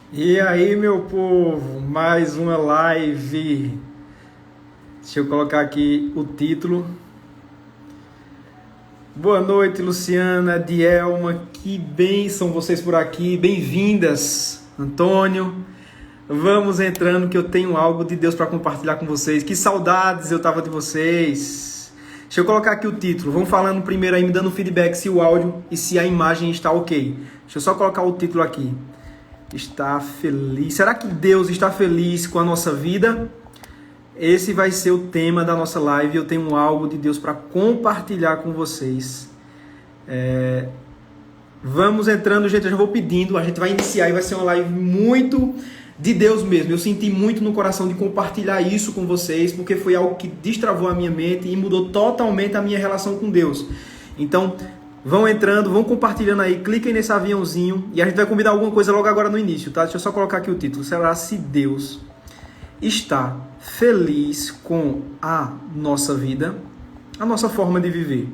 E aí, meu povo, mais uma live. Deixa eu colocar aqui o título. Boa noite, Luciana, Dielma, que bênção vocês por aqui, bem-vindas, Antônio. Vamos entrando que eu tenho algo de Deus para compartilhar com vocês. Que saudades eu tava de vocês. Deixa eu colocar aqui o título. Vamos falando primeiro aí, me dando feedback se o áudio e se a imagem está ok. Deixa eu só colocar o título aqui. Está feliz. Será que Deus está feliz com a nossa vida? Esse vai ser o tema da nossa live. Eu tenho algo de Deus para compartilhar com vocês. Vamos entrando, gente. Eu já vou pedindo. A gente vai iniciar e vai ser uma live muito de Deus mesmo. Eu senti muito no coração de compartilhar isso com vocês, porque foi algo que destravou a minha mente e mudou totalmente a minha relação com Deus. Então, vão entrando, vão compartilhando aí, cliquem nesse aviãozinho e a gente vai combinar alguma coisa logo agora no início, tá? Deixa eu só colocar aqui o título. Será se Deus está feliz com a nossa vida, a nossa forma de viver?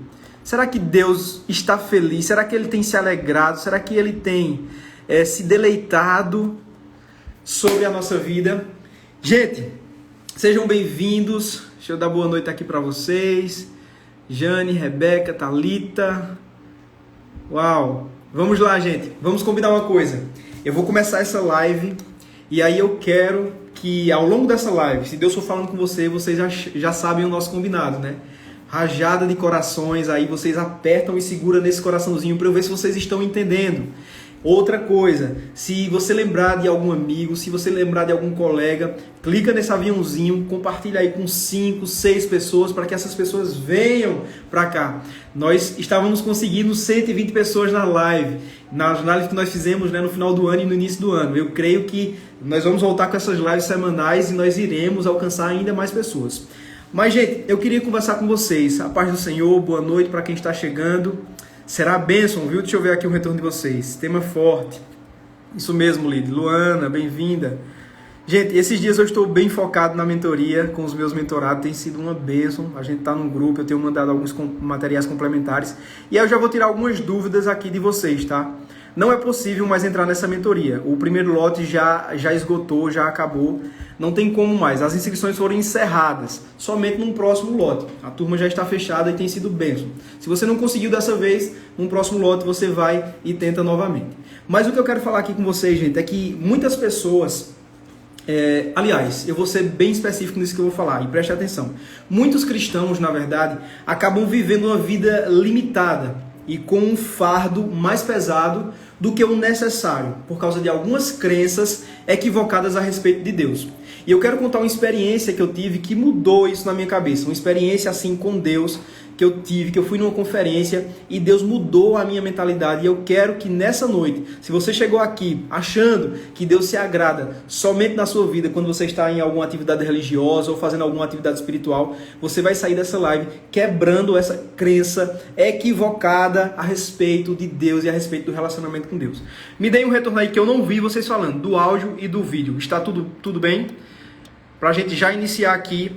Será que Deus está feliz? Será que Ele tem se alegrado? Será que Ele tem se deleitado sobre a nossa vida? Gente, sejam bem-vindos. Deixa eu dar boa noite aqui para vocês. Jane, Rebeca, Thalita. Uau! Vamos lá, gente. Vamos combinar uma coisa. Eu vou começar essa live e aí eu quero que ao longo dessa live, se Deus for falando com você, vocês já sabem o nosso combinado, né? Rajada de corações, aí vocês apertam e seguram nesse coraçãozinho para eu ver se vocês estão entendendo. Outra coisa, se você lembrar de algum amigo, se você lembrar de algum colega, clica nesse aviãozinho, compartilha aí com 5, 6 pessoas para que essas pessoas venham para cá. Nós estávamos conseguindo 120 pessoas na live que nós fizemos, né, no final do ano e no início do ano. Eu creio que nós vamos voltar com essas lives semanais e nós iremos alcançar ainda mais pessoas. Mas, gente, eu queria conversar com vocês. A paz do Senhor, boa noite para quem está chegando. Será a bênção, viu? Deixa eu ver aqui o retorno de vocês. Tema forte. Isso mesmo, Lid. Luana, bem-vinda. Gente, esses dias eu estou bem focado na mentoria com os meus mentorados. Tem sido uma bênção. A gente está num grupo, eu tenho mandado alguns materiais complementares. E aí eu já vou tirar algumas dúvidas aqui de vocês, tá? Não é possível mais entrar nessa mentoria. O primeiro lote já esgotou, já acabou. Não tem como mais. As inscrições foram encerradas. Somente num próximo lote. A turma já está fechada e tem sido bênção. Se você não conseguiu dessa vez, num próximo lote você vai e tenta novamente. Mas o que eu quero falar aqui com vocês, gente, é que muitas pessoas... aliás, eu vou ser bem específico nisso que eu vou falar e preste atenção. Muitos cristãos, na verdade, acabam vivendo uma vida limitada e com um fardo mais pesado do que o necessário, por causa de algumas crenças equivocadas a respeito de Deus. E eu quero contar uma experiência que eu tive que mudou isso na minha cabeça, uma experiência assim com Deus que eu tive, que eu fui numa conferência e Deus mudou a minha mentalidade. E eu quero que nessa noite, se você chegou aqui achando que Deus se agrada somente na sua vida quando você está em alguma atividade religiosa ou fazendo alguma atividade espiritual, você vai sair dessa live quebrando essa crença equivocada a respeito de Deus e a respeito do relacionamento com Deus. Me deem um retorno aí que eu não vi vocês falando do áudio e do vídeo. Está tudo bem? Para a gente já iniciar aqui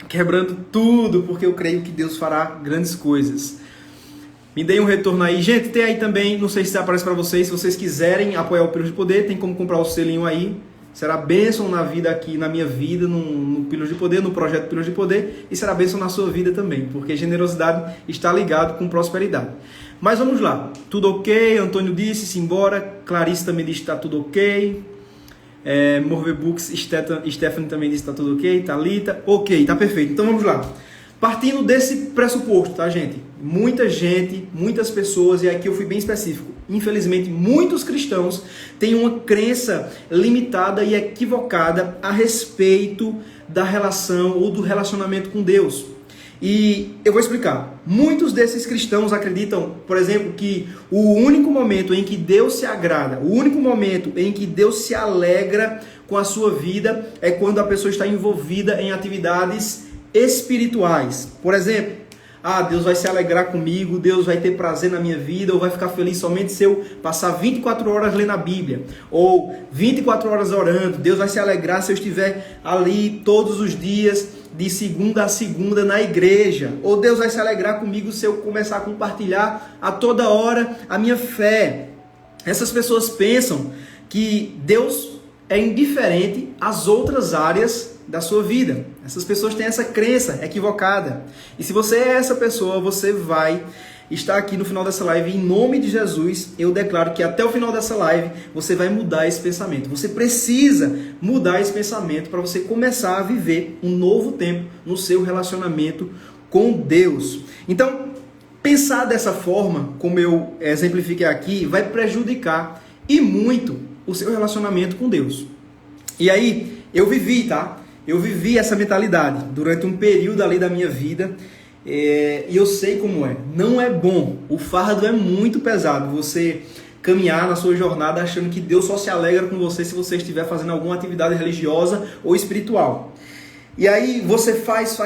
quebrando tudo, porque eu creio que Deus fará grandes coisas. Me deem um retorno aí. Gente, tem aí também, não sei se aparece para vocês, se vocês quiserem apoiar o Pílulas de Poder, tem como comprar o selinho aí. Será bênção na vida aqui, na minha vida, no Pílulas de Poder, no projeto Pílulas de Poder, e será bênção na sua vida também, porque generosidade está ligado com prosperidade. Mas vamos lá. Tudo ok? Antônio disse, simbora. Clarice também disse que está tudo ok. Morve Books, Stephanie também disse que está tudo ok, Thalita, ok, tá perfeito. Então vamos lá. Partindo desse pressuposto, tá, gente? Muitas pessoas, e aqui eu fui bem específico, infelizmente muitos cristãos têm uma crença limitada e equivocada a respeito da relação ou do relacionamento com Deus. E eu vou explicar. Muitos desses cristãos acreditam, por exemplo, que o único momento em que Deus se agrada, o único momento em que Deus se alegra com a sua vida é quando a pessoa está envolvida em atividades espirituais. Por exemplo, Deus vai se alegrar comigo, Deus vai ter prazer na minha vida, ou vai ficar feliz somente se eu passar 24 horas lendo a Bíblia, ou 24 horas orando. Deus vai se alegrar se eu estiver ali todos os dias, de segunda a segunda na igreja, ou Deus vai se alegrar comigo se eu começar a compartilhar a toda hora a minha fé. Essas pessoas pensam que Deus é indiferente às outras áreas da sua vida. Essas pessoas têm essa crença equivocada. E se você é essa pessoa, você vai estar aqui no final dessa live. Em nome de Jesus, eu declaro que até o final dessa live, você vai mudar esse pensamento. Você precisa mudar esse pensamento para você começar a viver um novo tempo no seu relacionamento com Deus. Então, pensar dessa forma, como eu exemplifiquei aqui, vai prejudicar e muito o seu relacionamento com Deus. E aí, eu vivi essa mentalidade durante um período ali da minha vida, e eu sei como é. Não é bom. O fardo é muito pesado. Você caminhar na sua jornada achando que Deus só se alegra com você se você estiver fazendo alguma atividade religiosa ou espiritual. E aí você faz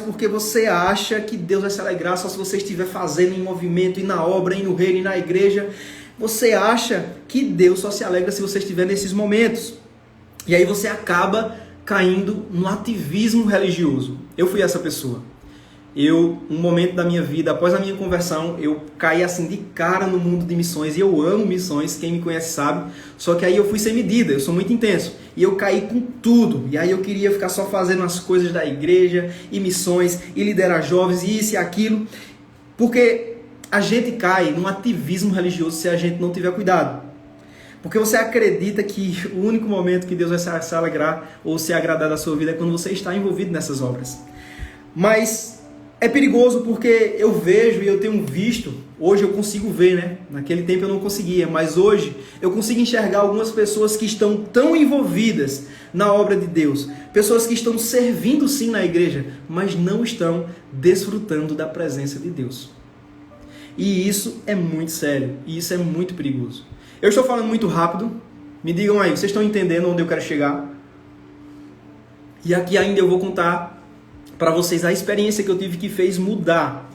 porque você acha que Deus vai se alegrar só se você estiver fazendo em movimento, e na obra, e no reino, e na igreja. Você acha que Deus só se alegra se você estiver nesses momentos. E aí você acaba caindo no ativismo religioso. Eu fui essa pessoa. Um momento da minha vida, após a minha conversão, eu caí assim de cara no mundo de missões, e eu amo missões, quem me conhece sabe, só que aí eu fui sem medida, eu sou muito intenso, e eu caí com tudo, e aí eu queria ficar só fazendo as coisas da igreja, e missões, e liderar jovens, e isso e aquilo, porque a gente cai num ativismo religioso se a gente não tiver cuidado. Porque você acredita que o único momento que Deus vai se alegrar ou se agradar da sua vida é quando você está envolvido nessas obras. Mas é perigoso porque eu vejo e eu tenho visto, hoje eu consigo ver, né? Naquele tempo eu não conseguia, mas hoje eu consigo enxergar algumas pessoas que estão tão envolvidas na obra de Deus, pessoas que estão servindo sim na igreja, mas não estão desfrutando da presença de Deus. E isso é muito sério, e isso é muito perigoso. Eu estou falando muito rápido, me digam aí, vocês estão entendendo onde eu quero chegar? E aqui ainda eu vou contar para vocês a experiência que eu tive que fez mudar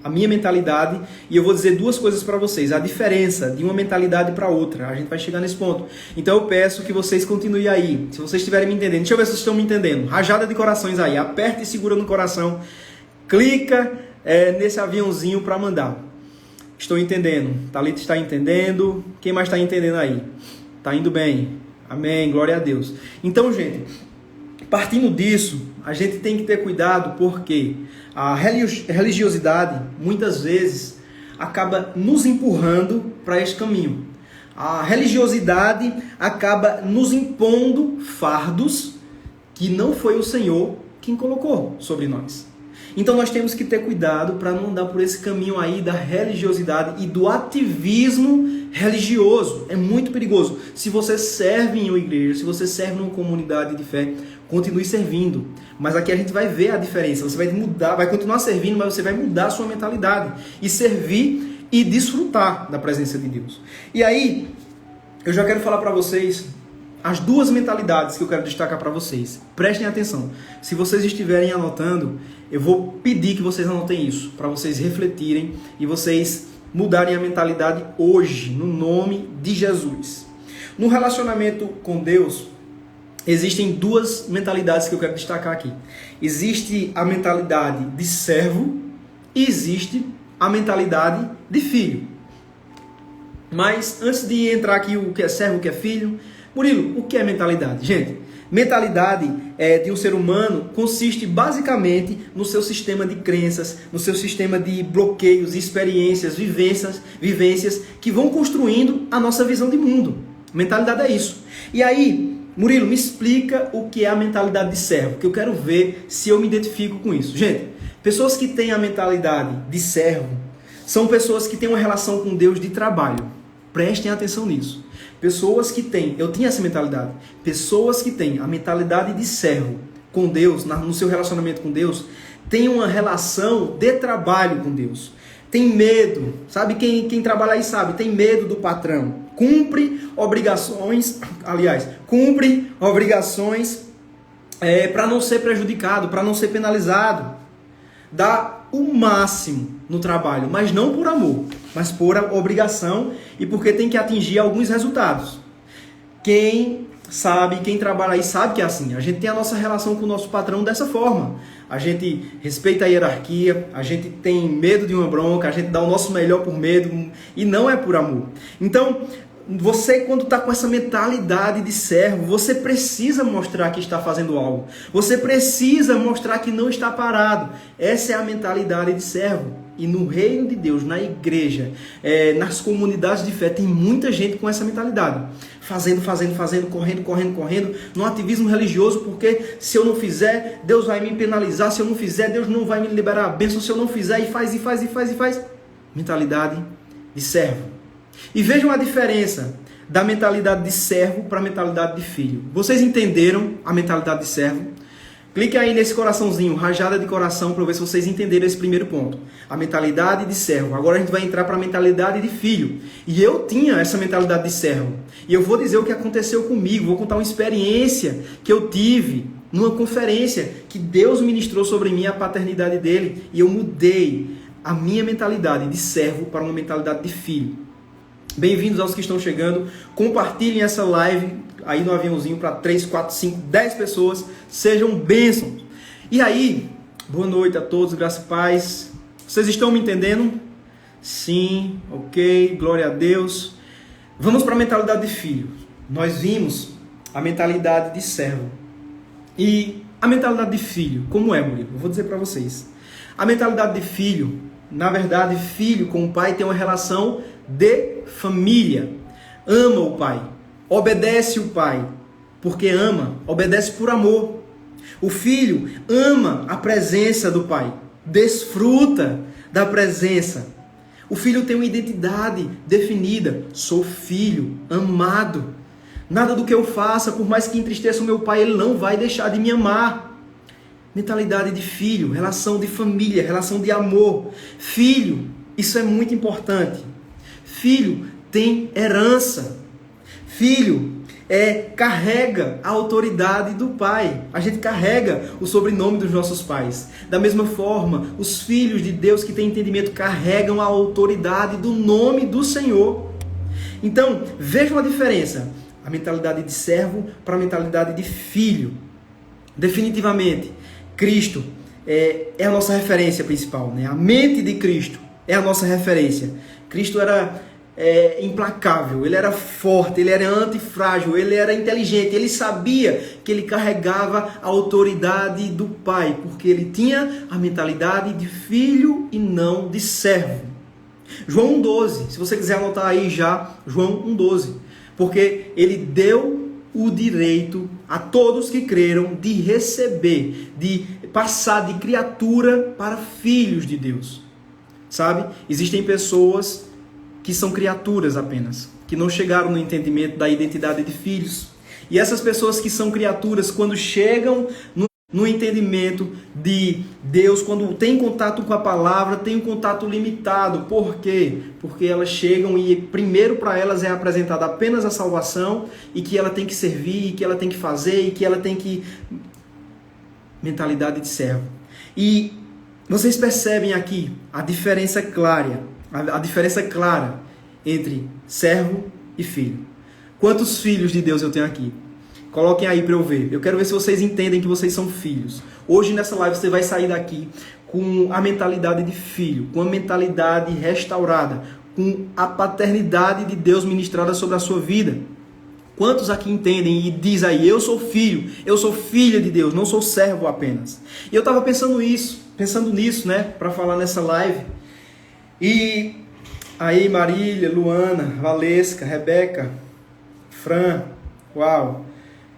a minha mentalidade, e eu vou dizer duas coisas para vocês, a diferença de uma mentalidade para outra, a gente vai chegar nesse ponto. Então eu peço que vocês continuem aí, se vocês estiverem me entendendo, deixa eu ver se vocês estão me entendendo, rajada de corações aí, aperta e segura no coração, clica nesse aviãozinho para mandar. Estou entendendo, Thalita está entendendo, quem mais está entendendo aí? Está indo bem, amém, glória a Deus. Então, gente, partindo disso, a gente tem que ter cuidado porque a religiosidade, muitas vezes, acaba nos empurrando para esse caminho. A religiosidade acaba nos impondo fardos que não foi o Senhor quem colocou sobre nós. Então nós temos que ter cuidado para não andar por esse caminho aí da religiosidade e do ativismo religioso. É muito perigoso. Se você serve em uma igreja, se você serve numa comunidade de fé, continue servindo. Mas aqui a gente vai ver a diferença. Você vai mudar, vai continuar servindo, mas você vai mudar a sua mentalidade e servir e desfrutar da presença de Deus. E aí, eu já quero falar para vocês as duas mentalidades que eu quero destacar para vocês. Prestem atenção. Se vocês estiverem anotando, eu vou pedir que vocês anotem isso, para vocês refletirem e vocês mudarem a mentalidade hoje, no nome de Jesus. No relacionamento com Deus, existem duas mentalidades que eu quero destacar aqui. Existe a mentalidade de servo e existe a mentalidade de filho. Mas antes de entrar aqui o que é servo, o que é filho, Murilo, o que é mentalidade? Gente, mentalidade de um ser humano consiste basicamente no seu sistema de crenças, no seu sistema de bloqueios, experiências, vivências que vão construindo a nossa visão de mundo. Mentalidade é isso. E aí, Murilo, me explica o que é a mentalidade de servo, que eu quero ver se eu me identifico com isso. Gente, pessoas que têm a mentalidade de servo são pessoas que têm uma relação com Deus de trabalho. Prestem atenção nisso. Pessoas que têm, eu tinha essa mentalidade, pessoas que têm a mentalidade de servo com Deus, no seu relacionamento com Deus, têm uma relação de trabalho com Deus. Tem medo, sabe quem trabalha aí sabe, tem medo do patrão. Cumpre obrigações para não ser prejudicado, para não ser penalizado. Dá o máximo no trabalho, mas não por amor, mas por obrigação e porque tem que atingir alguns resultados. Quem trabalha aí sabe que é assim. A gente tem a nossa relação com o nosso patrão dessa forma. A gente respeita a hierarquia, a gente tem medo de uma bronca, a gente dá o nosso melhor por medo e não é por amor. Então, Você, quando está com essa mentalidade de servo, você precisa mostrar que está fazendo algo. Você precisa mostrar que não está parado. Essa é a mentalidade de servo. E no reino de Deus, na igreja, nas comunidades de fé, tem muita gente com essa mentalidade. Fazendo, correndo, no ativismo religioso, porque se eu não fizer, Deus vai me penalizar. Se eu não fizer, Deus não vai me liberar a bênção. Se eu não fizer, e faz. Mentalidade de servo. E vejam a diferença da mentalidade de servo para a mentalidade de filho. Vocês entenderam a mentalidade de servo? Clique aí nesse coraçãozinho, rajada de coração, para ver se vocês entenderam esse primeiro ponto. A mentalidade de servo. Agora a gente vai entrar para a mentalidade de filho. E eu tinha essa mentalidade de servo. E eu vou dizer o que aconteceu comigo. Vou contar uma experiência que eu tive numa conferência que Deus ministrou sobre mim, a paternidade dele. E eu mudei a minha mentalidade de servo para uma mentalidade de filho. Bem-vindos aos que estão chegando. Compartilhem essa live aí no aviãozinho para 3, 4, 5, 10 pessoas. Sejam bênçãos. E aí, boa noite a todos, graça e paz. Vocês estão me entendendo? Sim, ok, glória a Deus. Vamos para a mentalidade de filho. Nós vimos a mentalidade de servo. E a mentalidade de filho, como é, Murilo? Eu vou dizer para vocês. A mentalidade de filho, na verdade, filho com o pai tem uma relação de família. Ama o pai, obedece o pai, porque ama, obedece por amor. O filho ama a presença do pai, desfruta da presença. O filho tem uma identidade definida. Sou filho, amado. Nada do que eu faça, por mais que entristeça o meu pai, ele não vai deixar de me amar. Mentalidade de filho, relação de família, relação de amor. Filho, isso é muito importante. Filho tem herança. Filho carrega a autoridade do pai. A gente carrega o sobrenome dos nossos pais. Da mesma forma, os filhos de Deus que têm entendimento carregam a autoridade do nome do Senhor. Então, vejam a diferença. A mentalidade de servo para a mentalidade de filho. Definitivamente, Cristo é a nossa referência principal, né? A mente de Cristo é a nossa referência. Cristo era implacável, ele era forte, ele era antifrágil, ele era inteligente, ele sabia que ele carregava a autoridade do Pai, porque ele tinha a mentalidade de filho e não de servo. João 1,12, se você quiser anotar aí já, João 1,12, porque ele deu o direito a todos que creram de receber, de passar de criatura para filhos de Deus. Sabe? Existem pessoas que são criaturas apenas, que não chegaram no entendimento da identidade de filhos. E essas pessoas que são criaturas, quando chegam no entendimento de Deus, quando tem contato com a palavra, tem um contato limitado. Por quê? Porque elas chegam e primeiro para elas é apresentada apenas a salvação e que ela tem que servir, e que ela tem que fazer, e que ela tem que... Mentalidade de servo. E vocês percebem aqui a diferença clara, entre servo e filho. Quantos filhos de Deus eu tenho aqui? Coloquem aí para eu ver. Eu quero ver se vocês entendem que vocês são filhos. Hoje nessa live você vai sair daqui com a mentalidade de filho, com a mentalidade restaurada, com a paternidade de Deus ministrada sobre a sua vida. Quantos aqui entendem e diz aí, eu sou filha de Deus, não sou servo apenas. E eu estava pensando nisso, né, para falar nessa live. E aí Marília, Luana, Valesca, Rebeca, Fran, uau,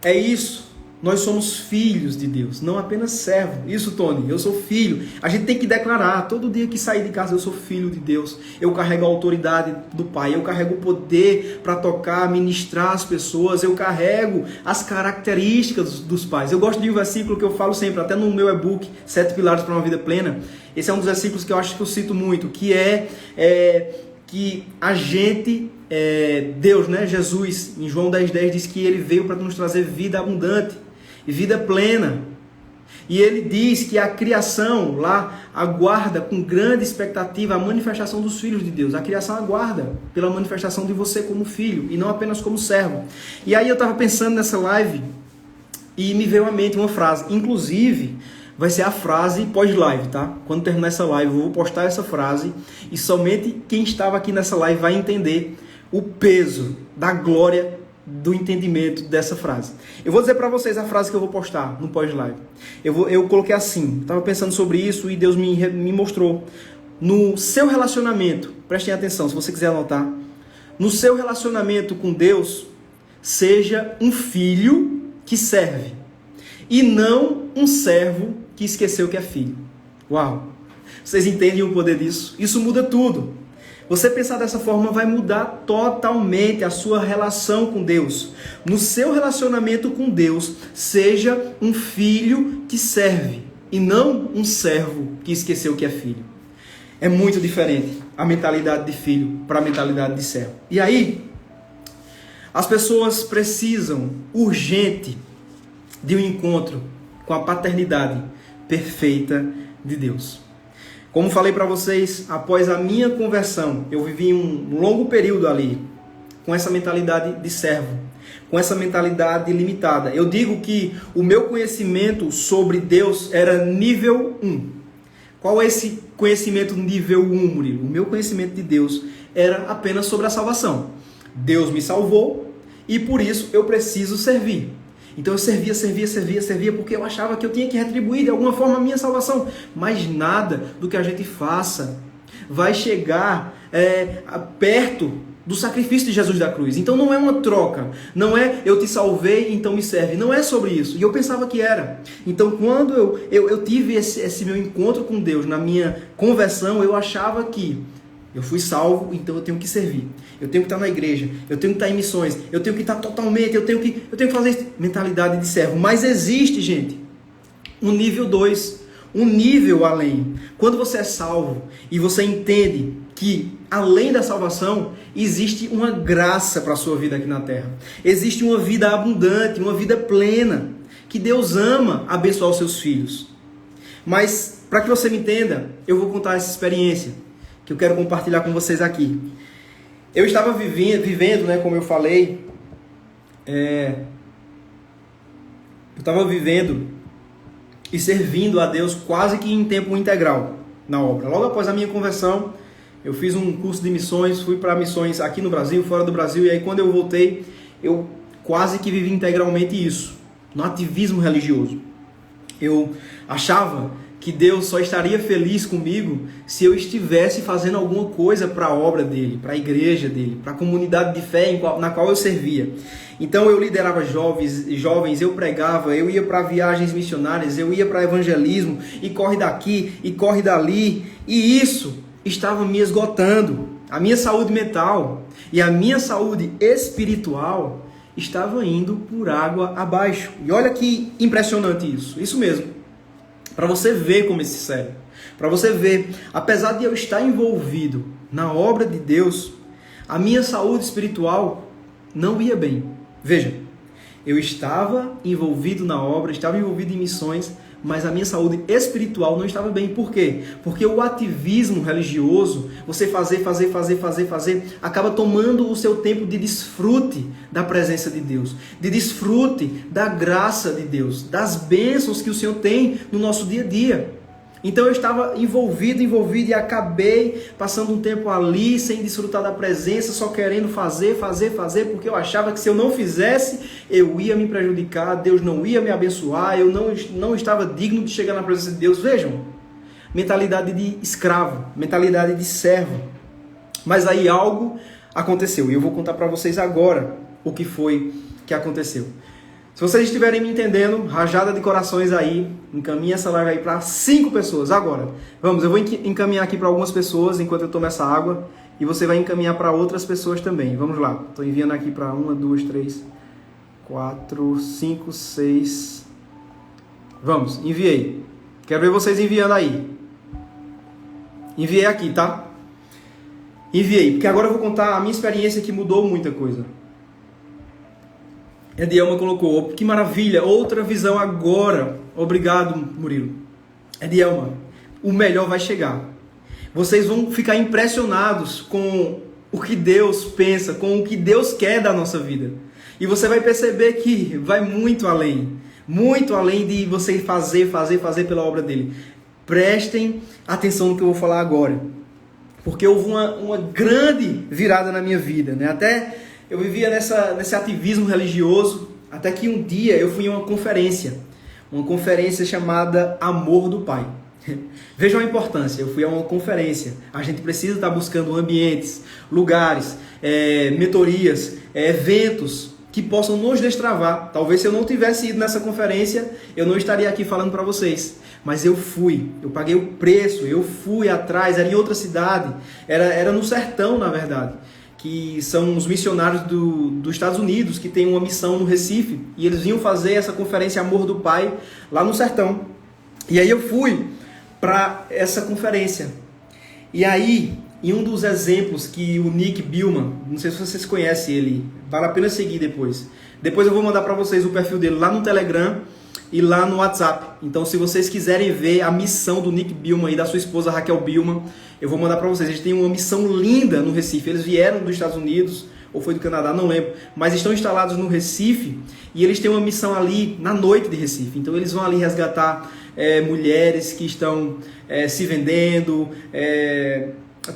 é isso. Nós somos filhos de Deus, não apenas servo. Isso, Tony, eu sou filho. A gente tem que declarar, todo dia que sair de casa, eu sou filho de Deus. Eu carrego a autoridade do Pai, eu carrego o poder para tocar, ministrar as pessoas, eu carrego as características dos pais. Eu gosto de um versículo que eu falo sempre, até no meu e-book, 7 Pilares para uma Vida Plena. Esse é um dos versículos que eu acho que eu cito muito, que que a gente, Deus, né, Jesus, em João 10,10 diz que ele veio para nos trazer vida abundante e vida plena. E ele diz que a criação lá aguarda com grande expectativa a manifestação dos filhos de Deus. A criação aguarda pela manifestação de você como filho e não apenas como servo. E aí eu estava pensando nessa live e me veio à mente uma frase, inclusive vai ser a frase pós-live, tá? Quando terminar essa live eu vou postar essa frase e somente quem estava aqui nessa live vai entender o peso da glória do entendimento dessa frase. Eu vou dizer para vocês a frase que eu vou postar no pós-live. Eu coloquei assim, estava pensando sobre isso e Deus me mostrou. No seu relacionamento, prestem atenção, se você quiser anotar, no seu relacionamento com Deus, seja um filho que serve e não um servo que esqueceu que é filho. Uau! Vocês entendem o poder disso? Isso muda tudo. Você pensar dessa forma vai mudar totalmente a sua relação com Deus. No seu relacionamento com Deus, seja um filho que serve e não um servo que esqueceu que é filho. É muito diferente a mentalidade de filho para a mentalidade de servo. E aí, as pessoas precisam urgente de um encontro com a paternidade perfeita de Deus. Como falei para vocês, após a minha conversão, eu vivi um longo período ali com essa mentalidade de servo, com essa mentalidade limitada. Eu digo que o meu conhecimento sobre Deus era nível 1. Qual é esse conhecimento nível 1, Murilo? O meu conhecimento de Deus era apenas sobre a salvação. Deus me salvou e por isso eu preciso servir. Então eu servia, porque eu achava que eu tinha que retribuir de alguma forma a minha salvação. Mas nada do que a gente faça vai chegar perto do sacrifício de Jesus da cruz. Então não é uma troca, não é eu te salvei, então me serve. Não é sobre isso. E eu pensava que era. Então quando eu tive esse meu encontro com Deus, na minha conversão, eu achava que eu fui salvo, então eu tenho que servir. Eu tenho que estar na igreja, eu tenho que estar em missões, eu tenho que estar totalmente, eu tenho que fazer isso. Mentalidade de servo. Mas existe, gente, um nível 2, um nível além. Quando você é salvo e você entende que além da salvação, existe uma graça para a sua vida aqui na terra. Existe uma vida abundante, uma vida plena, que Deus ama abençoar os seus filhos. Mas, para que você me entenda, eu vou contar essa experiência que eu quero compartilhar com vocês aqui. Eu estava vivendo, né, como eu falei, eu estava vivendo e servindo a Deus quase que em tempo integral na obra. Logo após a minha conversão, eu fiz um curso de missões, fui para missões aqui no Brasil, fora do Brasil, e aí quando eu voltei, eu quase que vivi integralmente isso, no ativismo religioso. Eu achava que Deus só estaria feliz comigo se eu estivesse fazendo alguma coisa para a obra dele, para a igreja dele, para a comunidade de fé na qual eu servia. Então eu liderava jovens, eu pregava, eu ia para viagens missionárias, eu ia para evangelismo, e corre daqui, e corre dali, e isso estava me esgotando. A minha saúde mental e a minha saúde espiritual estava indo por água abaixo. E olha que impressionante isso mesmo. Para você ver como isso é sério. Para você ver, apesar de eu estar envolvido na obra de Deus, a minha saúde espiritual não ia bem. Veja, eu estava envolvido na obra, estava envolvido em missões, mas a minha saúde espiritual não estava bem. Por quê? Porque o ativismo religioso, você fazer, acaba tomando o seu tempo de desfrute da presença de Deus, de desfrute da graça de Deus, das bênçãos que o Senhor tem no nosso dia a dia. Então eu estava envolvido e acabei passando um tempo ali sem desfrutar da presença, só querendo fazer, porque eu achava que se eu não fizesse, eu ia me prejudicar, Deus não ia me abençoar, eu não estava digno de chegar na presença de Deus. Vejam, mentalidade de escravo, mentalidade de servo. Mas aí algo aconteceu, e eu vou contar para vocês agora o que foi que aconteceu. Se vocês estiverem me entendendo, rajada de corações aí, encaminha essa live aí para 5 pessoas agora. Vamos, eu vou encaminhar aqui para algumas pessoas enquanto eu tomo essa água, e você vai encaminhar para outras pessoas também. Vamos lá, estou enviando aqui para 1, 2, 3, 4, 5, 6. Vamos, enviei. Quero ver vocês enviando aí. Enviei aqui, tá? Enviei, porque agora eu vou contar a minha experiência que mudou muita coisa. Edielma colocou, que maravilha, outra visão agora. Obrigado, Murilo. Edielma, o melhor vai chegar. Vocês vão ficar impressionados com o que Deus pensa, com o que Deus quer da nossa vida. E você vai perceber que vai muito além de você fazer pela obra dele. Prestem atenção no que eu vou falar agora. porque houve uma grande virada na minha vida, né? Até eu vivia nesse ativismo religioso, até que um dia eu fui em uma conferência chamada Amor do Pai. Vejam a importância, eu fui a uma conferência. A gente precisa estar buscando ambientes, lugares, mentorias, eventos que possam nos destravar. Talvez se eu não tivesse ido nessa conferência, eu não estaria aqui falando para vocês. Mas eu fui, eu paguei o preço, eu fui atrás, era em outra cidade, era no sertão, na verdade, que são os missionários dos Estados Unidos, que tem uma missão no Recife, e eles vinham fazer essa conferência Amor do Pai lá no sertão. E aí eu fui para essa conferência. E aí, em um dos exemplos que o Nick Billman, não sei se vocês conhecem ele, vale a pena seguir depois. Depois eu vou mandar para vocês o perfil dele lá no Telegram e lá no WhatsApp. Então, se vocês quiserem ver a missão do Nick Billman e da sua esposa Raquel Billman, eu vou mandar para vocês. Eles têm uma missão linda no Recife. Eles vieram dos Estados Unidos, ou foi do Canadá, não lembro, mas estão instalados no Recife e eles têm uma missão ali na noite de Recife. Então, eles vão ali resgatar mulheres que estão se vendendo,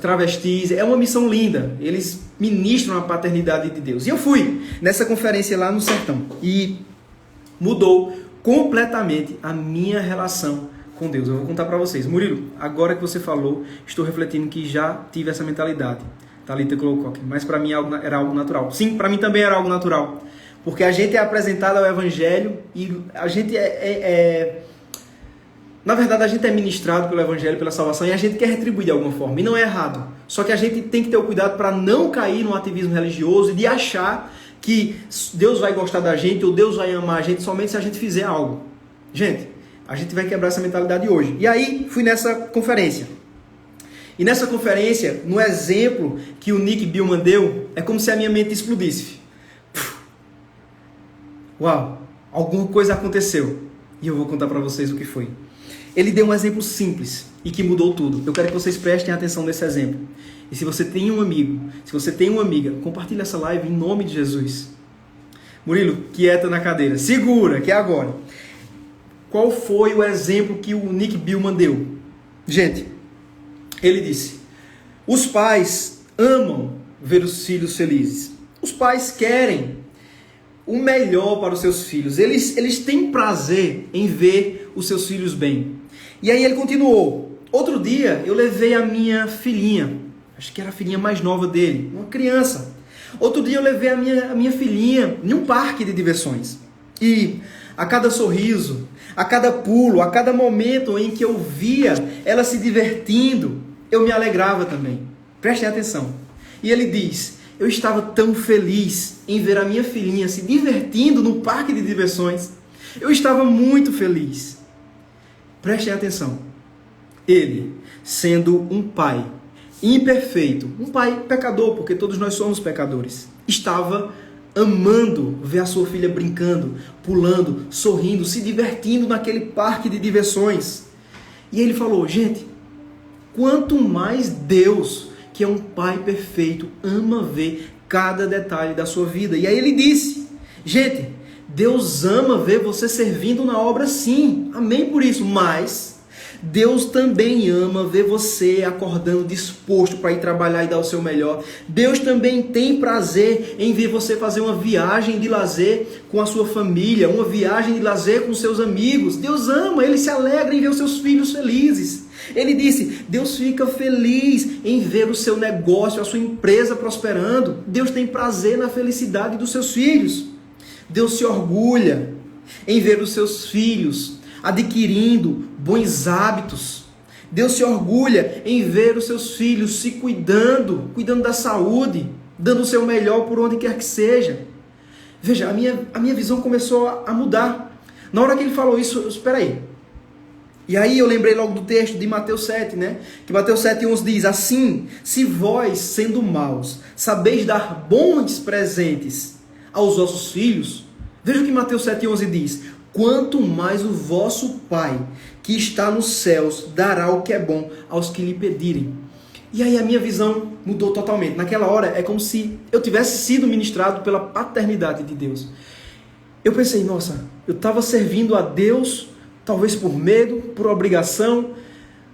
travestis. É uma missão linda. Eles ministram a paternidade de Deus. E eu fui nessa conferência lá no sertão e mudou completamente a minha relação com Deus. Eu vou contar para vocês. Murilo, agora que você falou, estou refletindo que já tive essa mentalidade. Thalita colocou aqui. Mas para mim era algo natural. Sim, para mim também era algo natural. Porque a gente é apresentado ao Evangelho e a gente na verdade, a gente é ministrado pelo Evangelho, pela salvação, e a gente quer retribuir de alguma forma. E não é errado. Só que a gente tem que ter o cuidado para não cair num ativismo religioso e de achar que Deus vai gostar da gente ou Deus vai amar a gente somente se a gente fizer algo. Gente, a gente vai quebrar essa mentalidade hoje. E aí, fui nessa conferência. E nessa conferência, no exemplo que o Nick Billman deu, é como se a minha mente explodisse. Uau, alguma coisa aconteceu. E eu vou contar para vocês o que foi. Ele deu um exemplo simples e que mudou tudo. Eu quero que vocês prestem atenção nesse exemplo. E se você tem um amigo, se você tem uma amiga, compartilhe essa live em nome de Jesus. Murilo, quieta na cadeira. Segura, que é agora. Qual foi o exemplo que o Nick Billman deu? Gente, ele disse: os pais amam ver os filhos felizes. Os pais querem o melhor para os seus filhos. Eles têm prazer em ver os seus filhos bem. E aí ele continuou. Outro dia eu levei a minha filhinha, acho que era a filhinha mais nova dele, uma criança. Outro dia eu levei a minha filhinha em um parque de diversões. E a cada sorriso, a cada pulo, a cada momento em que eu via ela se divertindo, eu me alegrava também. Prestem atenção. E ele diz: eu estava tão feliz em ver a minha filhinha se divertindo no parque de diversões. Eu estava muito feliz. Prestem atenção. Ele, sendo um pai imperfeito, um pai pecador, porque todos nós somos pecadores, estava amando ver a sua filha brincando, pulando, sorrindo, se divertindo naquele parque de diversões. E ele falou: gente, quanto mais Deus, que é um pai perfeito, ama ver cada detalhe da sua vida. E aí ele disse: gente, Deus ama ver você servindo na obra, sim, amém por isso, mas Deus também ama ver você acordando disposto para ir trabalhar e dar o seu melhor. Deus também tem prazer em ver você fazer uma viagem de lazer com a sua família, uma viagem de lazer com seus amigos. Deus ama, Ele se alegra em ver os seus filhos felizes. Ele disse: Deus fica feliz em ver o seu negócio, a sua empresa prosperando. Deus tem prazer na felicidade dos seus filhos. Deus se orgulha em ver os seus filhos adquirindo bons hábitos. Deus se orgulha em ver os seus filhos se cuidando da saúde, dando o seu melhor por onde quer que seja. Veja, a minha visão começou a mudar. Na hora que ele falou isso, espera aí. E aí eu lembrei logo do texto de Mateus 7, né? Que Mateus 7:11 diz: assim, se vós, sendo maus, sabeis dar bons presentes aos vossos filhos, veja o que Mateus 7:11 diz: quanto mais o vosso Pai, que está nos céus, dará o que é bom aos que lhe pedirem. E aí a minha visão mudou totalmente. Naquela hora é como se eu tivesse sido ministrado pela paternidade de Deus. Eu pensei: nossa, eu estava servindo a Deus, talvez por medo, por obrigação,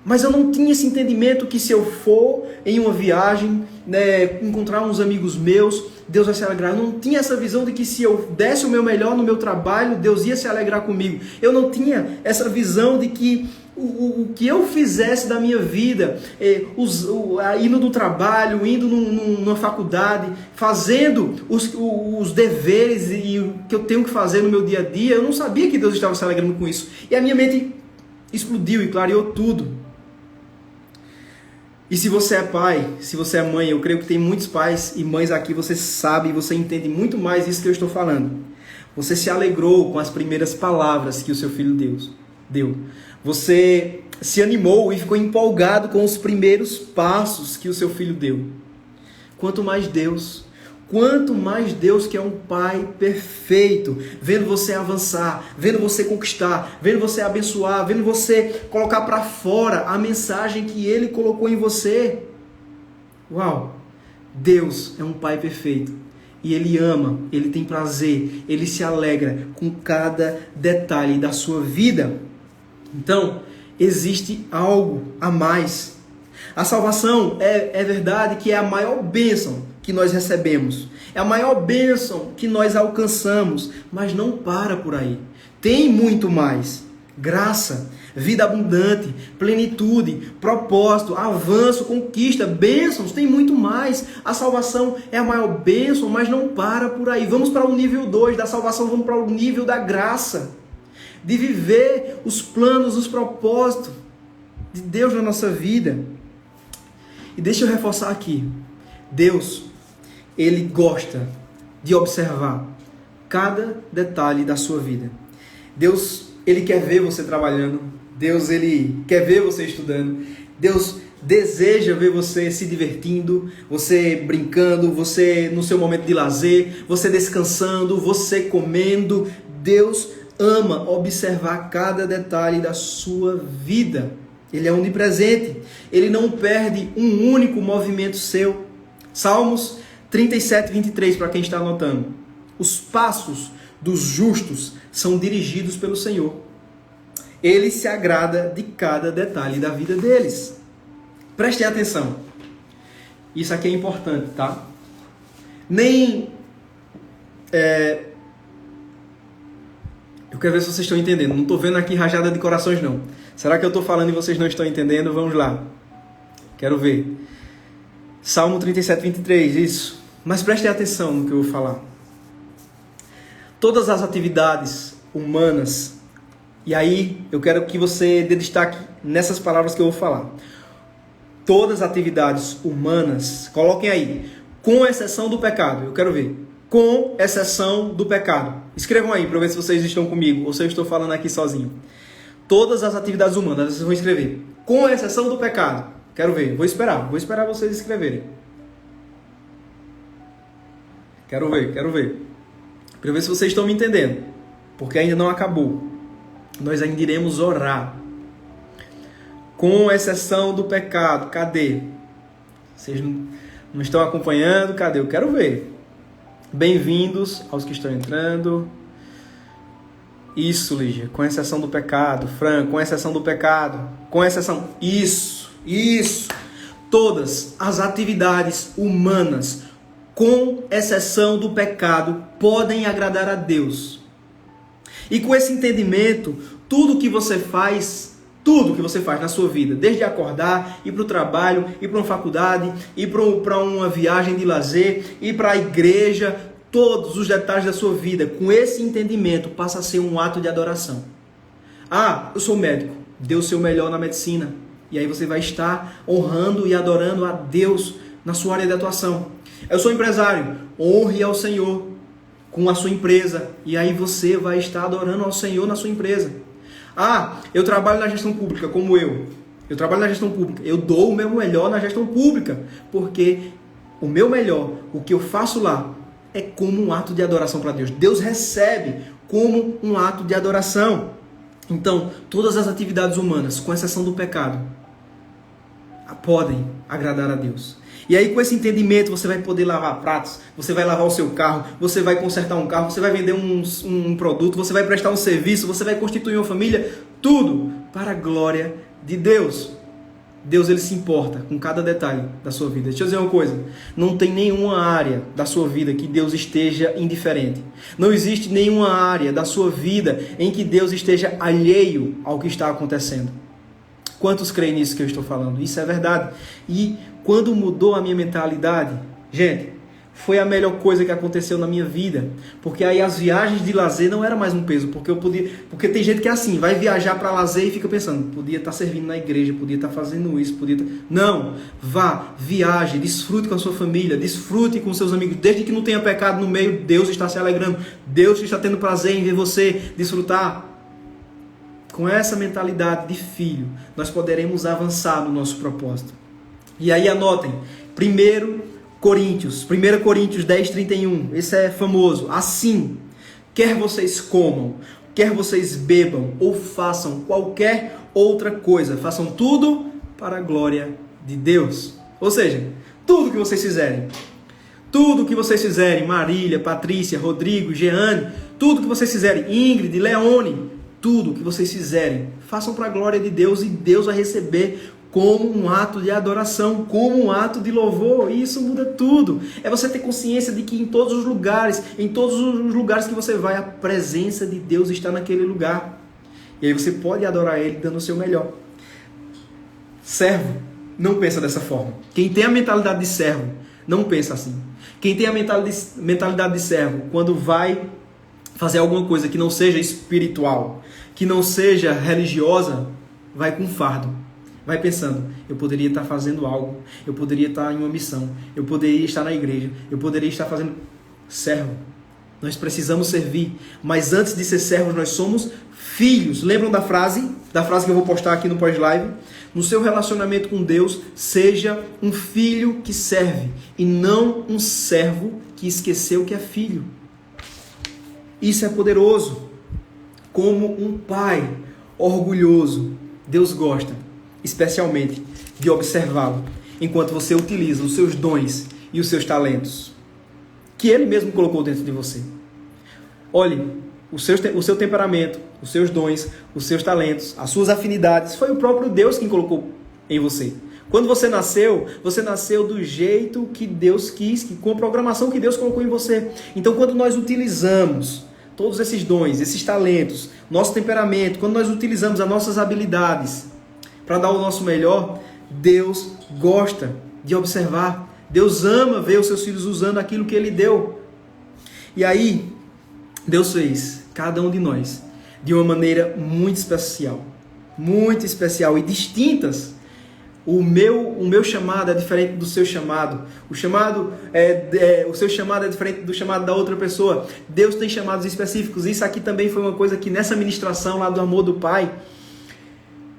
Mas eu não tinha esse entendimento que se eu for em uma viagem, né, encontrar uns amigos meus, Deus vai se alegrar. Eu não tinha essa visão de que se eu desse o meu melhor no meu trabalho, Deus ia se alegrar comigo. Eu não tinha essa visão de que o que eu fizesse da minha vida, indo do trabalho, indo numa faculdade, fazendo os deveres e o que eu tenho que fazer no meu dia a dia, eu não sabia que Deus estava se alegrando com isso. E a minha mente explodiu e clareou tudo. E se você é pai, se você é mãe, eu creio que tem muitos pais e mães aqui, você sabe, você entende muito mais isso que eu estou falando. Você se alegrou com as primeiras palavras que o seu filho deu. Você se animou e ficou empolgado com os primeiros passos que o seu filho deu. Quanto mais Deus que é um pai perfeito, vendo você avançar, vendo você conquistar, vendo você abençoar, vendo você colocar para fora a mensagem que Ele colocou em você. Uau! Deus é um pai perfeito. E Ele ama, Ele tem prazer, Ele se alegra com cada detalhe da sua vida. Então, existe algo a mais. A salvação é verdade que é a maior bênção que nós recebemos. É a maior bênção que nós alcançamos, mas não para por aí. Tem muito mais. Graça, vida abundante, plenitude, propósito, avanço, conquista, bênçãos, tem muito mais. A salvação é a maior bênção, mas não para por aí. Vamos para o nível 2 da salvação, vamos para o nível da graça. De viver os planos, os propósitos de Deus na nossa vida. E deixa eu reforçar aqui. Deus, Ele gosta de observar cada detalhe da sua vida. Deus, Ele quer ver você trabalhando. Deus, Ele quer ver você estudando. Deus deseja ver você se divertindo, você brincando, você no seu momento de lazer, você descansando, você comendo. Deus ama observar cada detalhe da sua vida. Ele é onipresente. Ele não perde um único movimento seu. Salmos 37, 23, para quem está anotando. Os passos dos justos são dirigidos pelo Senhor. Ele se agrada de cada detalhe da vida deles. Prestem atenção. Isso aqui é importante, tá? Eu quero ver se vocês estão entendendo. Não estou vendo aqui rajada de corações, não. Será que eu estou falando e vocês não estão entendendo? Vamos lá. Quero ver. Salmo 37, 23, isso. Mas prestem atenção no que eu vou falar. Todas as atividades humanas, e aí eu quero que você dê destaque nessas palavras que eu vou falar. Todas as atividades humanas, coloquem aí, com exceção do pecado. Eu quero ver. Com exceção do pecado. Escrevam aí para ver se vocês estão comigo ou se eu estou falando aqui sozinho. Todas as atividades humanas, vocês vão escrever. Com exceção do pecado. Quero ver. Vou esperar vocês escreverem. Quero ver. Para ver se vocês estão me entendendo. Porque ainda não acabou. Nós ainda iremos orar. Com exceção do pecado. Cadê? Vocês não estão acompanhando? Cadê? Eu quero ver. Bem-vindos aos que estão entrando. Isso, Lígia. Com exceção do pecado. Fran, com exceção do pecado. Com exceção... Isso. Todas as atividades humanas, com exceção do pecado, podem agradar a Deus. E com esse entendimento, tudo que você faz na sua vida, desde acordar, ir para o trabalho, ir para uma faculdade, ir para uma viagem de lazer, ir para a igreja, todos os detalhes da sua vida, com esse entendimento, passa a ser um ato de adoração. Ah, eu sou médico, dê o seu melhor na medicina. E aí você vai estar honrando e adorando a Deus na sua área de atuação. Eu sou empresário, honre ao Senhor com a sua empresa. E aí você vai estar adorando ao Senhor na sua empresa. Ah, eu trabalho na gestão pública, como eu. Eu trabalho na gestão pública. Eu dou o meu melhor na gestão pública. Porque o meu melhor, o que eu faço lá, é como um ato de adoração para Deus. Deus recebe como um ato de adoração. Então, todas as atividades humanas, com exceção do pecado, podem agradar a Deus. E aí, com esse entendimento, você vai poder lavar pratos, você vai lavar o seu carro, você vai consertar um carro, você vai vender um produto, você vai prestar um serviço, você vai constituir uma família, tudo para a glória de Deus. Deus ele se importa com cada detalhe da sua vida. Deixa eu dizer uma coisa, não tem nenhuma área da sua vida que Deus esteja indiferente. Não existe nenhuma área da sua vida em que Deus esteja alheio ao que está acontecendo. Quantos creem nisso que eu estou falando? Isso é verdade. E quando mudou a minha mentalidade, gente, foi a melhor coisa que aconteceu na minha vida, porque aí as viagens de lazer não era mais um peso, porque tem gente que é assim, vai viajar para lazer e fica pensando, podia estar servindo na igreja, podia estar fazendo isso, Não, vá, viaje, desfrute com a sua família, desfrute com seus amigos, desde que não tenha pecado no meio, Deus está se alegrando, Deus está tendo prazer em ver você desfrutar. Com essa mentalidade de filho, nós poderemos avançar no nosso propósito. E aí anotem, 1 Coríntios 10:31, esse é famoso. Assim, quer vocês comam, quer vocês bebam ou façam qualquer outra coisa, façam tudo para a glória de Deus. Ou seja, tudo que vocês fizerem, Marília, Patrícia, Rodrigo, Jeane, tudo que vocês fizerem, Ingrid, Leone, tudo que vocês fizerem, façam para a glória de Deus e Deus vai receber como um ato de adoração, como um ato de louvor. E isso muda tudo. É você ter consciência de que em todos os lugares que você vai, a presença de Deus está naquele lugar. E aí você pode adorar Ele dando o seu melhor. Servo não pensa dessa forma. Quem tem a mentalidade de servo não pensa assim. Quem tem a mentalidade de servo, quando vai fazer alguma coisa que não seja espiritual, que não seja religiosa, vai com fardo. Vai pensando, eu poderia estar fazendo algo, eu poderia estar em uma missão, eu poderia estar na igreja, eu poderia estar fazendo... Servo, nós precisamos servir, mas antes de ser servos, nós somos filhos. Lembram da frase que eu vou postar aqui no pós-live? No seu relacionamento com Deus, seja um filho que serve, e não um servo que esqueceu que é filho. Isso é poderoso. Como um pai orgulhoso, Deus gosta especialmente de observá-lo, enquanto você utiliza os seus dons e os seus talentos, que Ele mesmo colocou dentro de você. Olhe, o seu temperamento, os seus dons, os seus talentos, as suas afinidades, foi o próprio Deus quem colocou em você. Quando você nasceu do jeito que Deus quis, com a programação que Deus colocou em você. Então, quando nós utilizamos todos esses dons, esses talentos, nosso temperamento, quando nós utilizamos as nossas habilidades para dar o nosso melhor, Deus gosta de observar. Deus ama ver os seus filhos usando aquilo que Ele deu. E aí, Deus fez cada um de nós de uma maneira muito especial e distintas. O meu chamado é diferente do seu chamado. O seu chamado é diferente do chamado da outra pessoa. Deus tem chamados específicos. Isso aqui também foi uma coisa que nessa ministração lá do amor do Pai,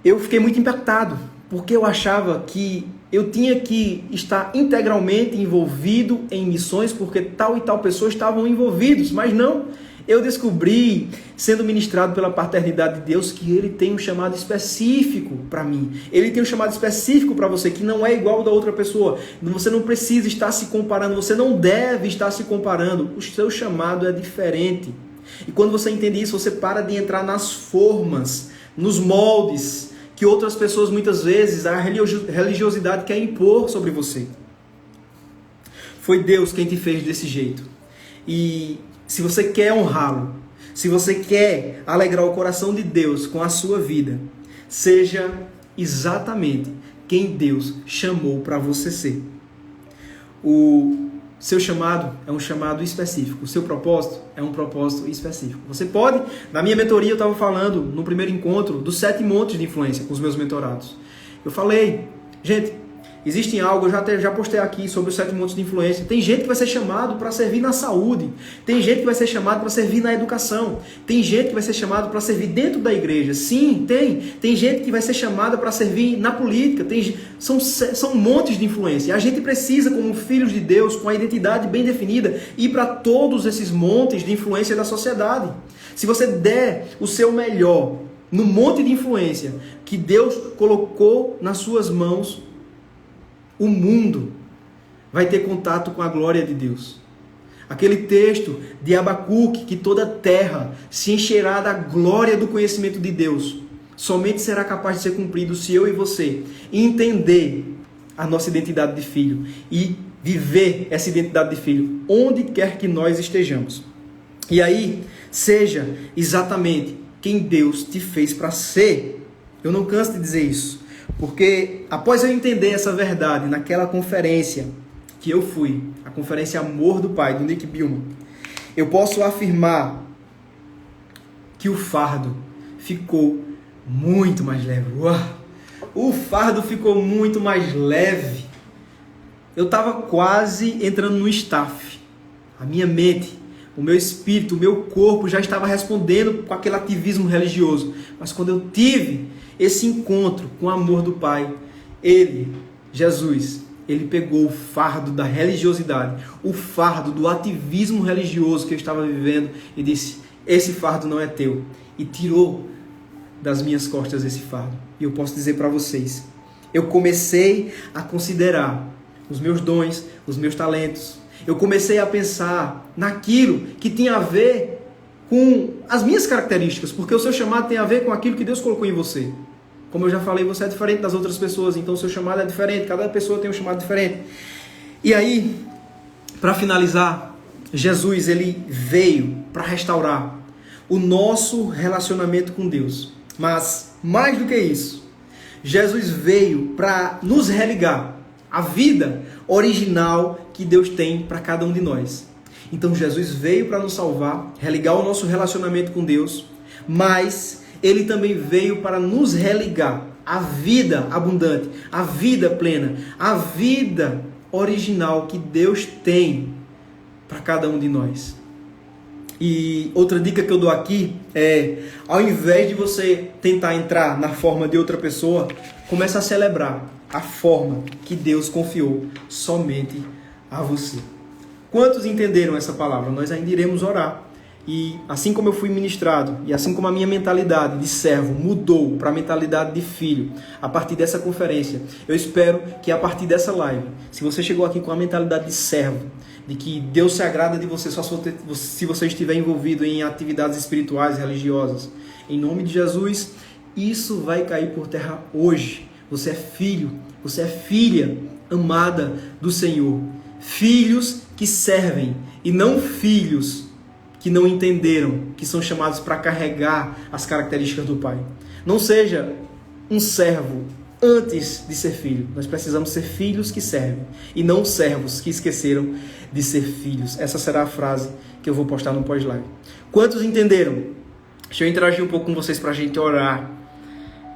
eu fiquei muito impactado, porque eu achava que eu tinha que estar integralmente envolvido em missões, porque tal e tal pessoa estavam envolvidos, mas não. Eu descobri, sendo ministrado pela paternidade de Deus, que Ele tem um chamado específico para mim. Ele tem um chamado específico para você, que não é igual ao da outra pessoa. Você não precisa estar se comparando, você não deve estar se comparando. O seu chamado é diferente. E quando você entende isso, você para de entrar nas formas, nos moldes que outras pessoas, muitas vezes, a religiosidade quer impor sobre você. Foi Deus quem te fez desse jeito. E se você quer honrá-lo, se você quer alegrar o coração de Deus com a sua vida, seja exatamente quem Deus chamou para você ser. O seu chamado é um chamado específico. O seu propósito é um propósito específico. Você pode... Na minha mentoria eu estava falando, no primeiro encontro, dos 7 montes de influência com os meus mentorados. Eu falei, gente, existem algo, eu já postei aqui sobre os 7 montes de influência. Tem gente que vai ser chamado para servir na saúde. Tem gente que vai ser chamado para servir na educação. Tem gente que vai ser chamado para servir dentro da igreja. Sim, tem. Tem gente que vai ser chamada para servir na política. São montes de influência. E a gente precisa, como filhos de Deus, com a identidade bem definida, ir para todos esses montes de influência da sociedade. Se você der o seu melhor no monte de influência que Deus colocou nas suas mãos, o mundo vai ter contato com a glória de Deus. Aquele texto de Abacuque, que toda a terra se encherá da glória do conhecimento de Deus. somente será capaz de ser cumprido se eu e você entender a nossa identidade de filho e viver essa identidade de filho onde quer que nós estejamos. E aí, seja exatamente quem Deus te fez para ser. Eu não canso de dizer isso, porque após eu entender essa verdade naquela conferência que eu fui, a conferência Amor do Pai, do Nick Billman, eu posso afirmar que o fardo ficou muito mais leve. Uau! O fardo ficou muito mais leve. Eu estava quase entrando no staff. A minha mente, o meu espírito, o meu corpo já estava respondendo com aquele ativismo religioso. Mas quando eu tive esse encontro com o amor do Pai, Ele, Jesus, Ele pegou o fardo da religiosidade, o fardo do ativismo religioso que eu estava vivendo e disse, esse fardo não é teu. E tirou das minhas costas esse fardo. E eu posso dizer para vocês, eu comecei a considerar os meus dons, os meus talentos. Eu comecei a pensar naquilo que tinha a ver com as minhas características, porque o seu chamado tem a ver com aquilo que Deus colocou em você. Como eu já falei, você é diferente das outras pessoas, então o seu chamado é diferente, cada pessoa tem um chamado diferente. E aí, para finalizar, Jesus ele veio para restaurar o nosso relacionamento com Deus. Mas, mais do que isso, Jesus veio para nos religar a vida original que Deus tem para cada um de nós. Então Jesus veio para nos salvar, religar o nosso relacionamento com Deus, mas Ele também veio para nos religar a vida abundante, a vida plena, a vida original que Deus tem para cada um de nós. E outra dica que eu dou aqui é, ao invés de você tentar entrar na forma de outra pessoa, comece a celebrar a forma que Deus confiou somente a você. Quantos entenderam essa palavra? Nós ainda iremos orar. E assim como eu fui ministrado, e assim como a minha mentalidade de servo mudou para a mentalidade de filho, a partir dessa conferência, eu espero que a partir dessa live, se você chegou aqui com a mentalidade de servo, de que Deus se agrada de você só se você estiver envolvido em atividades espirituais e religiosas, em nome de Jesus, isso vai cair por terra hoje. Você é filho, você é filha amada do Senhor. Filhos que servem e não filhos que não entenderam, que são chamados para carregar as características do Pai. Não seja um servo antes de ser filho. Nós precisamos ser filhos que servem e não servos que esqueceram de ser filhos. Essa será a frase que eu vou postar no pós-live. Quantos entenderam? Deixa eu interagir um pouco com vocês para a gente orar.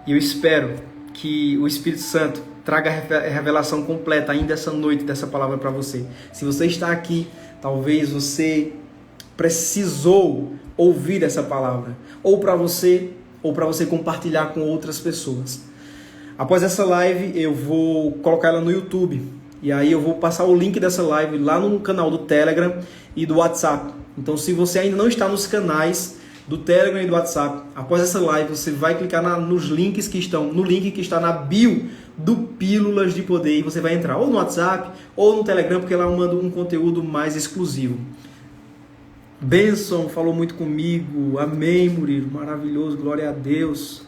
E eu espero que o Espírito Santo traga a revelação completa ainda essa noite dessa palavra para você. Se você está aqui, talvez você precisou ouvir essa palavra, ou para você compartilhar com outras pessoas. Após essa live, eu vou colocar ela no YouTube, e aí eu vou passar o link dessa live lá no canal do Telegram e do WhatsApp. Então, se você ainda não está nos canais do Telegram e do WhatsApp, após essa live, você vai clicar nos links que estão, no link que está na bio do Pílulas de Poder, e você vai entrar ou no WhatsApp ou no Telegram, porque lá eu mando um conteúdo mais exclusivo. Benção, falou muito comigo. Amém, Murilo. Maravilhoso, glória a Deus.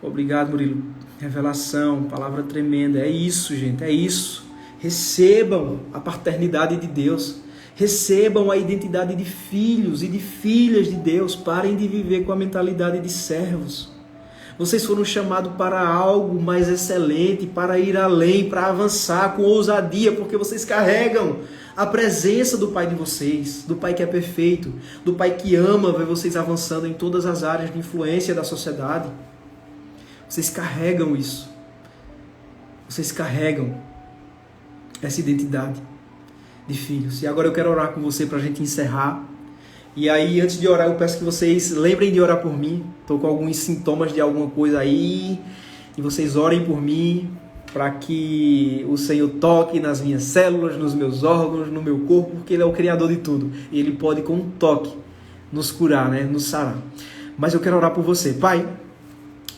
Obrigado, Murilo. Revelação, palavra tremenda. É isso, gente, é isso. Recebam a paternidade de Deus. Recebam a identidade de filhos e de filhas de Deus. Parem de viver com a mentalidade de servos. Vocês foram chamados para algo mais excelente, para ir além, para avançar com ousadia, porque vocês carregam a presença do Pai de vocês, do Pai que é perfeito, do Pai que ama ver vocês avançando em todas as áreas de influência da sociedade. Vocês carregam isso. Vocês carregam essa identidade de filhos. E agora eu quero orar com você para a gente encerrar. E aí, antes de orar, eu peço que vocês lembrem de orar por mim. Estou com alguns sintomas de alguma coisa aí. E vocês orem por mim, para que o Senhor toque nas minhas células, nos meus órgãos, no meu corpo, porque Ele é o Criador de tudo. E Ele pode, com um toque, nos curar, nos sarar. Mas eu quero orar por você. Pai,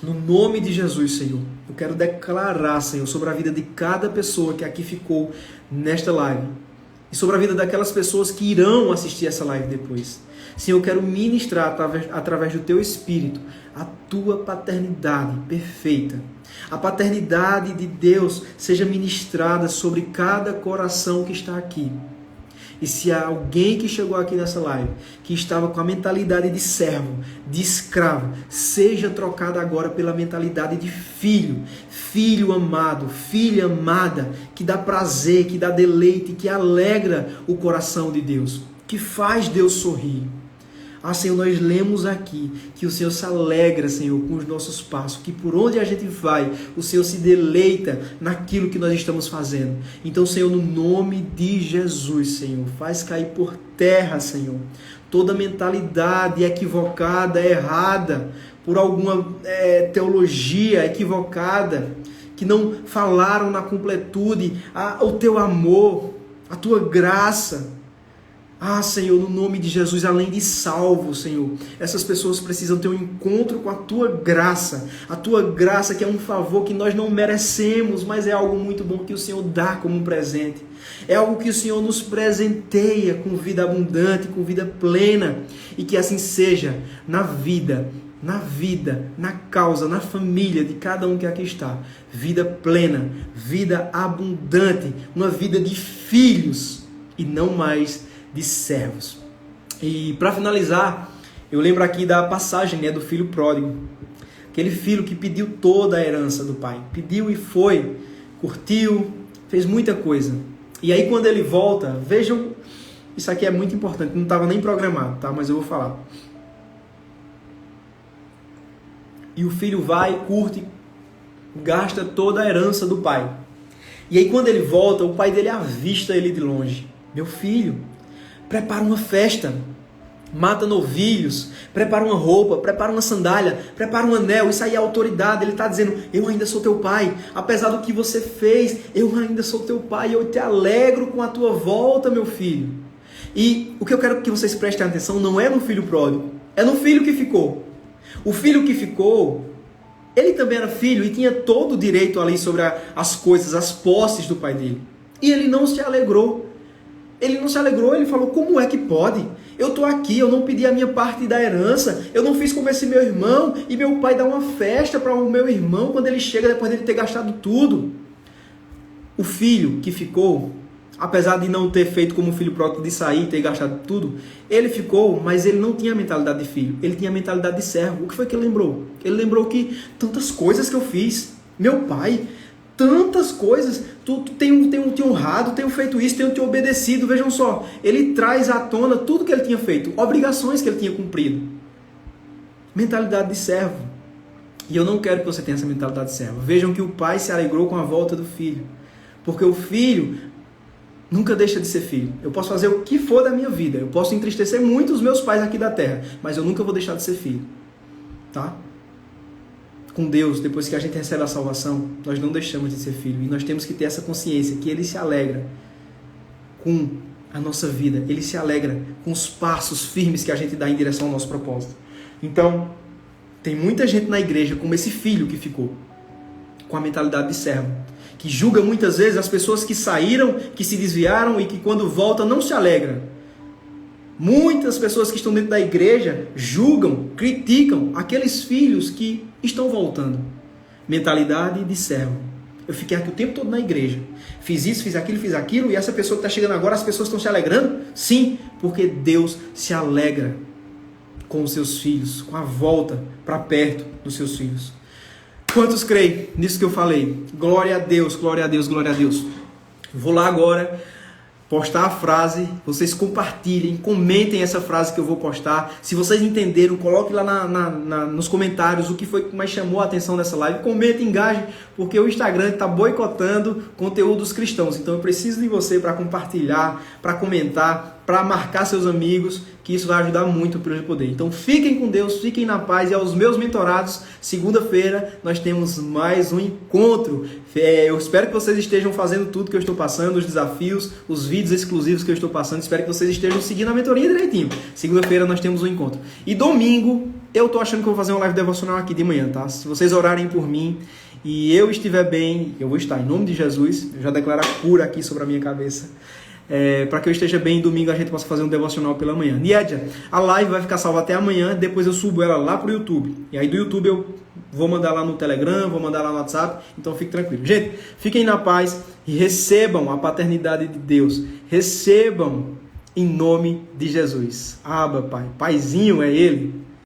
no nome de Jesus, Senhor, eu quero declarar, Senhor, sobre a vida de cada pessoa que aqui ficou nesta live, e sobre a vida daquelas pessoas que irão assistir essa live depois. Senhor, eu quero ministrar através do Teu Espírito a Tua paternidade perfeita. A paternidade de Deus seja ministrada sobre cada coração que está aqui. E se há alguém que chegou aqui nessa live, que estava com a mentalidade de servo, de escravo, seja trocada agora pela mentalidade de filho. Filho amado, filha amada, que dá prazer, que dá deleite, que alegra o coração de Deus, que faz Deus sorrir. Ah, Senhor, nós lemos aqui que o Senhor se alegra, Senhor, com os nossos passos, que por onde a gente vai, o Senhor se deleita naquilo que nós estamos fazendo. Então, Senhor, no nome de Jesus, Senhor, faz cair por terra, Senhor, toda mentalidade equivocada, errada, por alguma teologia equivocada, que não falaram na completude o Teu amor, a Tua graça. Ah, Senhor, no nome de Jesus, além de salvo, Senhor, essas pessoas precisam ter um encontro com a Tua graça. A Tua graça que é um favor que nós não merecemos, mas é algo muito bom que o Senhor dá como um presente. É algo que o Senhor nos presenteia com vida abundante, com vida plena. E que assim seja na vida, na causa, na família de cada um que aqui está. Vida plena, vida abundante, uma vida de filhos e não mais de servos. E para finalizar, eu lembro aqui da passagem do filho pródigo. Aquele filho que pediu toda a herança do pai. Pediu e foi, curtiu, fez muita coisa. E aí quando ele volta, vejam, isso aqui é muito importante, não estava nem programado, tá? Mas eu vou falar. E o filho vai, curte, gasta toda a herança do pai. E aí quando ele volta, o pai dele avista ele de longe. Meu filho, prepara uma festa, mata novilhos, prepara uma roupa, prepara uma sandália, prepara um anel. Isso aí é autoridade. Ele está dizendo, eu ainda sou teu pai, apesar do que você fez, eu ainda sou teu pai, eu te alegro com a tua volta, meu filho. E o que eu quero que vocês prestem atenção não é no filho pródigo, é no filho que ficou. O filho que ficou, ele também era filho e tinha todo o direito ali sobre as coisas, as posses do pai dele. E ele não se alegrou. Ele não se alegrou, ele falou, como é que pode? Eu estou aqui, eu não pedi a minha parte da herança, eu não fiz como esse meu irmão, e meu pai dá uma festa para o meu irmão quando ele chega depois dele ter gastado tudo. O filho que ficou, apesar de não ter feito como o filho pródigo de sair e ter gastado tudo, ele ficou, mas ele não tinha a mentalidade de filho, ele tinha a mentalidade de servo. O que foi que ele lembrou? Ele lembrou que tantas coisas que eu fiz, meu pai, tantas coisas, tu tenho te honrado, tenho feito isso, tenho te obedecido. Vejam só, ele traz à tona tudo que ele tinha feito, obrigações que ele tinha cumprido. Mentalidade de servo. E eu não quero que você tenha essa mentalidade de servo. Vejam que o pai se alegrou com a volta do filho, porque o filho nunca deixa de ser filho. Eu posso fazer o que for da minha vida, eu posso entristecer muito os meus pais aqui da terra, mas eu nunca vou deixar de ser filho, tá? Com Deus, depois que a gente recebe a salvação, nós não deixamos de ser filho. E nós temos que ter essa consciência que Ele se alegra com a nossa vida. Ele se alegra com os passos firmes que a gente dá em direção ao nosso propósito. Então, tem muita gente na igreja como esse filho que ficou, com a mentalidade de servo, que julga muitas vezes as pessoas que saíram, que se desviaram e que quando volta não se alegra. Muitas pessoas que estão dentro da igreja julgam, criticam aqueles filhos que estão voltando. Mentalidade de servo. Eu fiquei aqui o tempo todo na igreja. Fiz isso, fiz aquilo, e essa pessoa que está chegando agora, as pessoas estão se alegrando? Sim, porque Deus se alegra com os seus filhos, com a volta para perto dos seus filhos. Quantos creem nisso que eu falei? Glória a Deus, glória a Deus, glória a Deus. Vou lá agora postar a frase, vocês compartilhem, comentem essa frase que eu vou postar. Se vocês entenderam, coloquem lá nos comentários o que foi que mais chamou a atenção dessa live. Comentem, engajem, porque o Instagram está boicotando conteúdos cristãos. Então eu preciso de você para compartilhar, para comentar, para marcar seus amigos, que isso vai ajudar muito para eu poder. Então fiquem com Deus, fiquem na paz. E aos meus mentorados, segunda-feira nós temos mais um encontro. Eu espero que vocês estejam fazendo tudo que eu estou passando, os desafios, os vídeos exclusivos que eu estou passando. Espero que vocês estejam seguindo a mentoria direitinho. Segunda-feira nós temos um encontro. E domingo, eu estou achando que eu vou fazer uma live devocional aqui de manhã, tá? Se vocês orarem por mim e eu estiver bem, eu vou estar em nome de Jesus. Eu já declaro a cura aqui sobre a minha cabeça. para que eu esteja bem domingo a gente possa fazer um devocional pela manhã. Niedja, a live vai ficar salva até amanhã, depois eu subo ela lá pro YouTube. E aí do YouTube eu vou mandar lá no Telegram, vou mandar lá no WhatsApp, então fique tranquilo. Gente, fiquem na paz e recebam a paternidade de Deus. Recebam em nome de Jesus. Abba, Pai. Paizinho é Ele.